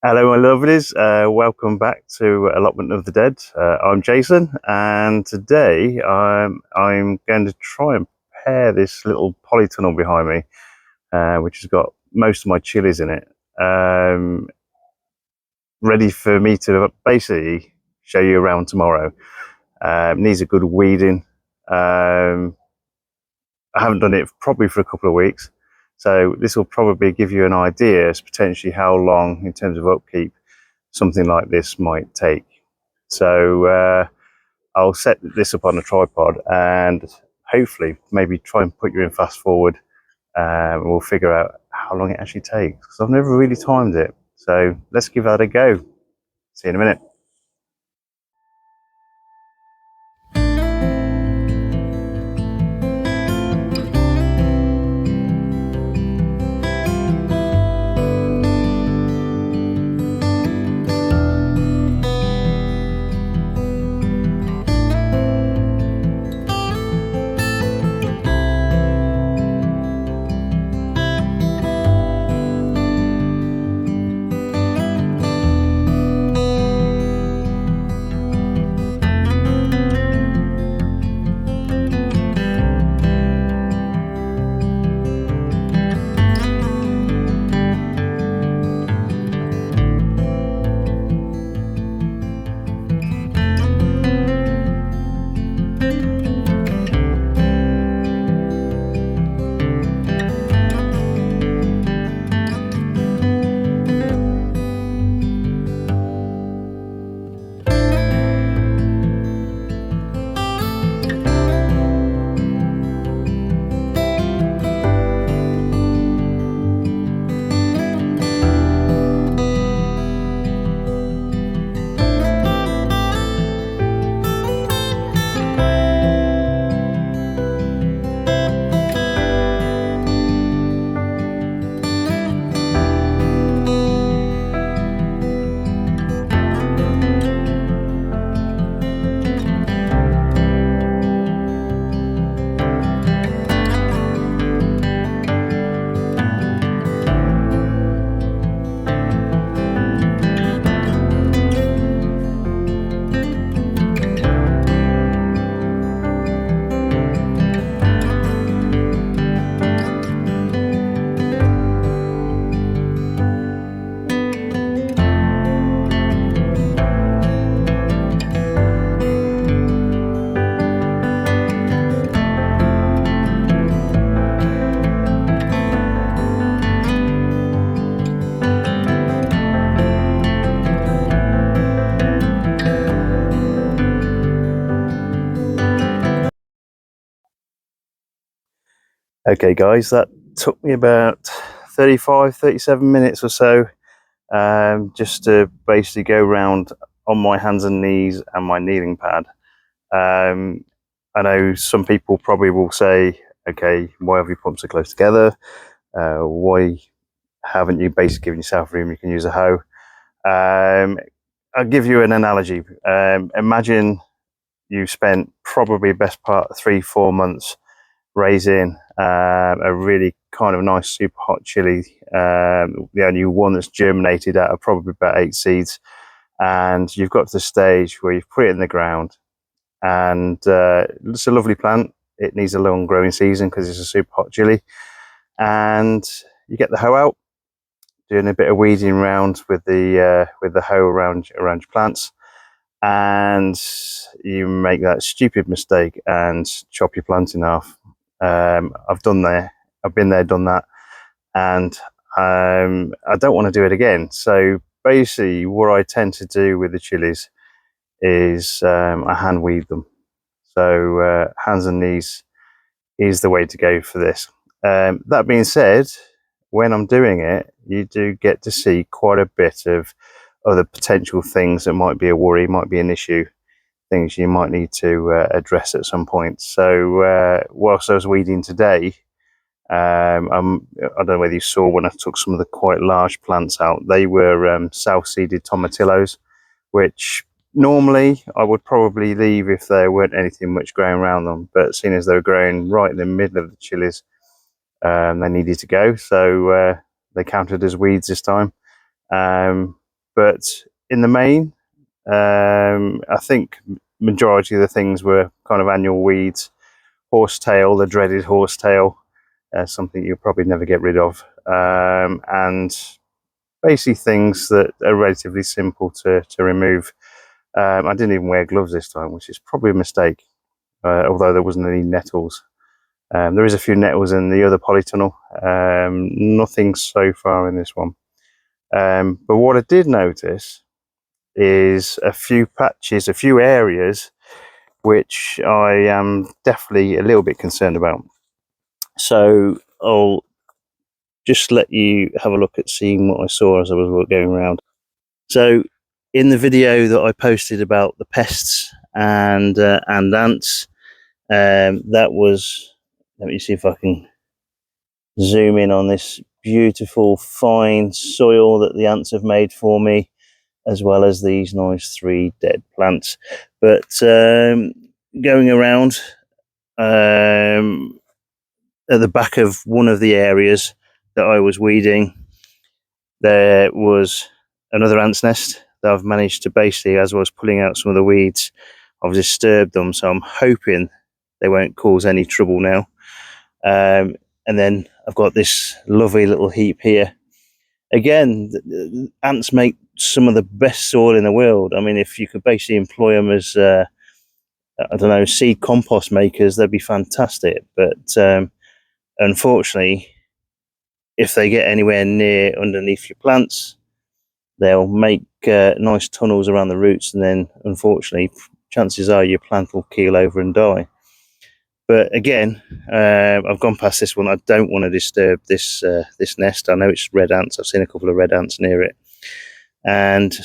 Hello, my lovelies. Welcome back to Allotment of the Dead. I'm Jason, and today I'm going to try and prepare this little polytunnel behind me, which has got most of my chilies in it, ready for me to basically show you around tomorrow. Needs a good weeding. I haven't done it probably for a couple of weeks, so this will probably give you an idea as potentially how long, in terms of upkeep, something like this might take. So I'll set this up on a tripod and hopefully maybe try and put you in fast forward, and we'll figure out how long it actually takes, because I've never really timed it. So let's give that a go. See you in a minute. Okay guys, that took me about 37 minutes or so, just to basically go around on my hands and knees and my kneeling pad. I know some people probably will say, okay, why have you put them so close together? Why haven't you basically given yourself room? You can use a hoe. I'll give you an analogy. Imagine you spent probably best part of 3-4 months raising a really kind of nice super hot chili, the only one that's germinated out of probably about 8 seeds, and you've got to the stage where you've put it in the ground, and it's a lovely plant. It needs a long growing season because it's a super hot chili, and you get the hoe out, doing a bit of weeding around with the hoe around your plants, and you make that stupid mistake and chop your plant in half. I've been there, done that, and I don't want to do it again. So basically, what I tend to do with the chilies is I hand weed them. So hands and knees is the way to go for this. That being said, when I'm doing it, you do get to see quite a bit of other potential things that might be a worry, might be an issue, things you might need to address at some point. So whilst I was weeding today, I don't know whether you saw when I took some of the quite large plants out. They were self-seeded tomatillos, which normally I would probably leave if there weren't anything much growing around them. But seeing as they were growing right in the middle of the chilies, they needed to go. So they counted as weeds this time. but in the main, I think majority of the things were kind of annual weeds. Horsetail, the dreaded horsetail, something you'll probably never get rid of, and basically things that are relatively simple to remove. I didn't even wear gloves this time, which is probably a mistake, although there wasn't any nettles. There is a few nettles in the other polytunnel, nothing so far in this one. But what I did notice is a few patches, a few areas which I am definitely a little bit concerned about. So I'll just let you have a look at seeing what I saw as I was going around. So in the video that I posted about the pests and ants, that was, let me see if I can zoom in on this beautiful fine soil that the ants have made for me, as well as these nice 3 dead plants. But going around at the back of one of the areas that I was weeding, there was another ant's nest that I've managed to basically, as I was pulling out some of the weeds, I've disturbed them, so I'm hoping they won't cause any trouble now. And then I've got this lovely little heap here. Again, ants make some of the best soil in the world. I mean, if you could basically employ them as I don't know, seed compost makers, they'd be fantastic. But unfortunately, if they get anywhere near underneath your plants, they'll make nice tunnels around the roots, and then unfortunately chances are your plant will keel over and die. But again, I've gone past this one. I don't want to disturb this this nest. I know it's red ants. I've seen a couple of red ants near it, and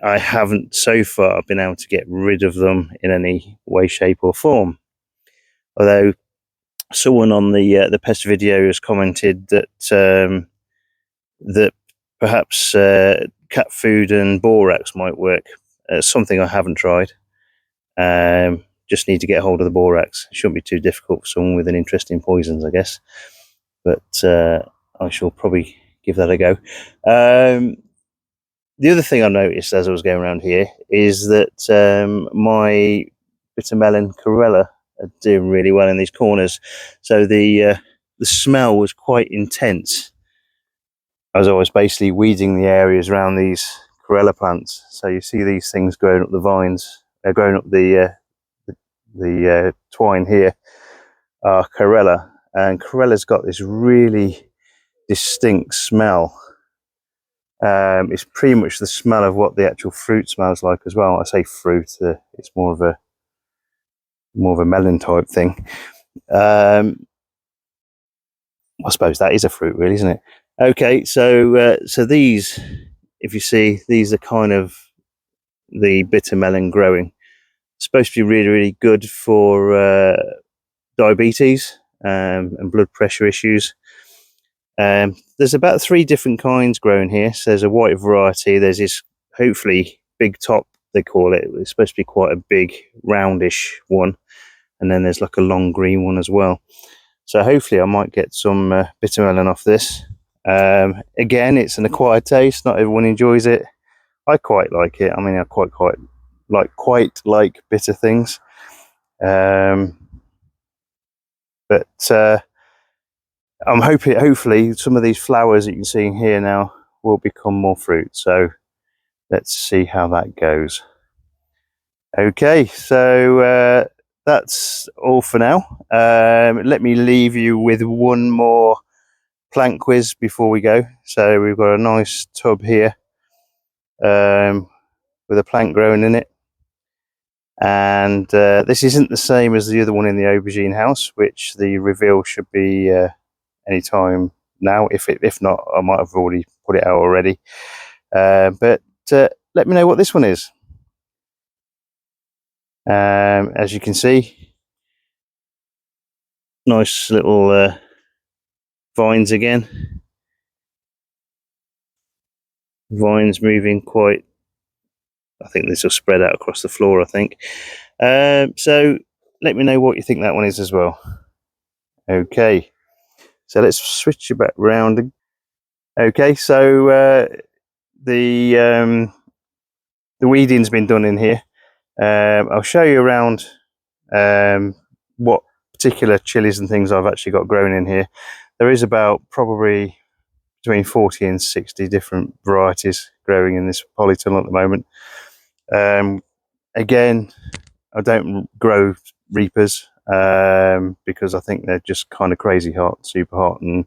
I haven't so far been able to get rid of them in any way, shape or form. Although someone on the pest video has commented that that perhaps cat food and borax might work. Something I haven't tried. Just need to get hold of the borax. It shouldn't be too difficult for someone with an interest in poisons, I guess. But I shall probably give that a go. The other thing I noticed as I was going around here is that my bitter melon chlorella are doing really well in these corners. So the smell was quite intense as I was basically weeding the areas around these chlorella plants. So you see these things growing up the vines, growing up the twine here are chlorella, and chlorella got this really distinct smell. It's pretty much the smell of what the actual fruit smells like as well. I say fruit, it's more of a melon type thing. I suppose that is a fruit, really, isn't it? Okay, so so these, if you see, these are kind of the bitter melon growing. It's supposed to be really, really good for diabetes and blood pressure issues. There's about 3 different kinds growing here. So there's a white variety. There's this hopefully big top, they call it. It's supposed to be quite a big roundish one, and then there's like a long green one as well. So hopefully I might get some bitter melon off this. Again, it's an acquired taste. Not everyone enjoys it. I quite like it. I mean, I quite like bitter things. But I'm hoping, hopefully, some of these flowers that you can see here now will become more fruit. So let's see how that goes. Okay, so that's all for now. Let me leave you with one more plant quiz before we go. So we've got a nice tub here with a plant growing in it. And this isn't the same as the other one in the aubergine house, which the reveal should be anytime now. If not, I might have already put it out already. But let me know what this one is. As you can see, nice little vines again. Vines moving quite, I think this will spread out across the floor, I think. So let me know what you think that one is as well. Okay, so let's switch it back round. Okay, so the weeding's been done in here. I'll show you around what particular chilies and things I've actually got growing in here. There is about probably between 40 and 60 different varieties growing in this polytunnel at the moment. Again, I don't grow reapers because I think they're just kind of crazy hot, super hot, and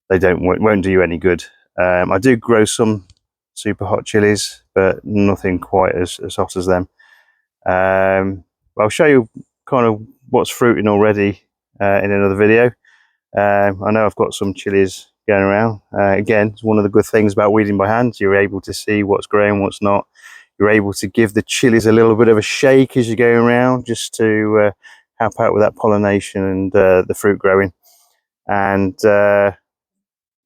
they won't do you any good. I do grow some super hot chilies, but nothing quite as hot as them. I'll show you kind of what's fruiting already in another video. I know I've got some chilies going around. Again, it's one of the good things about weeding by hand. You're able to see what's growing, what's not. You're able to give the chilies a little bit of a shake as you're going around, just to help out with that pollination and the fruit growing. And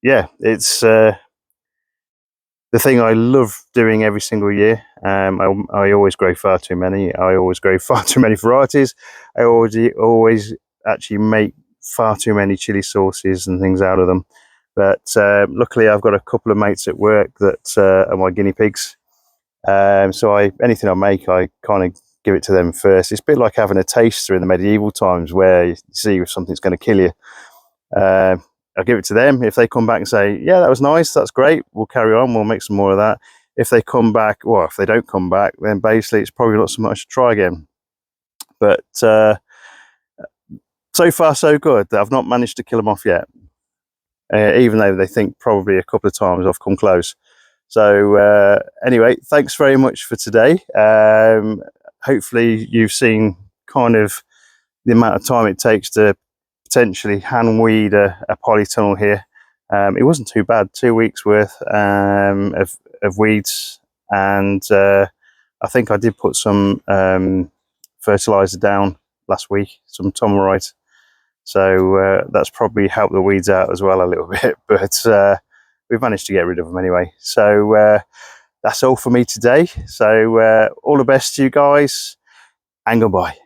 yeah, it's the thing I love doing every single year. I always grow far too many. I always grow far too many varieties. I always actually make far too many chili sauces and things out of them. But luckily I've got a couple of mates at work that are my guinea pigs. So anything I make, I kind of give it to them first. It's a bit like having a taster in the medieval times where you see if something's going to kill you. I'll give it to them. If they come back and say, yeah, that was nice, that's great, we'll carry on, we'll make some more of that. If they come back, or if they don't come back, then basically it's probably not so much to try again. But so far so good. I've not managed to kill them off yet, even though they think probably a couple of times I've come close. So anyway, thanks very much for today. Hopefully you've seen kind of the amount of time it takes to potentially hand weed a polytunnel here. It wasn't too bad, 2 weeks worth of weeds, and I think I did put some fertilizer down last week, some tomerite, so that's probably helped the weeds out as well a little bit, but we've managed to get rid of them anyway. So that's all for me today. So all the best to you guys, and goodbye.